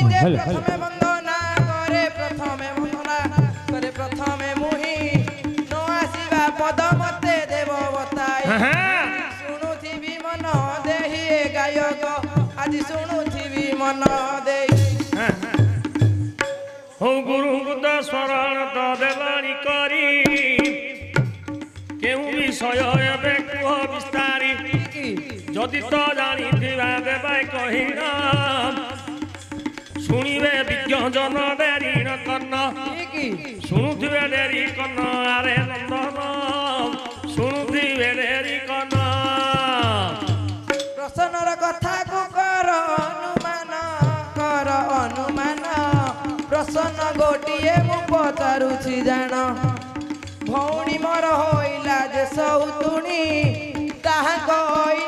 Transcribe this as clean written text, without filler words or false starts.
मुहि जे प्रथमे वंदना करे प्रथमे वंदना करे प्रथमे मुहि नो आसीबा पद मते देव बताई शुणुथिबी मन देहि गायक आज शुणुथिबी मन देहि हो गुरु बुद्ध शरण तो देवानी करी केहू विषय एबे कुह विस्तारी जदि तो जानी थिबा देबाय कहिना शुणिबे विज्ञ जन देरी न कन्न शुणुथिबे देरी कन्न आरे नंदन शुणुथिबे देरी कन्न प्रसन्नर कथा को कर अनुमान प्रसन्न गोटिए मु पचारुछि जान भौणी मोर होइला जे सौतुणी ताहा कहि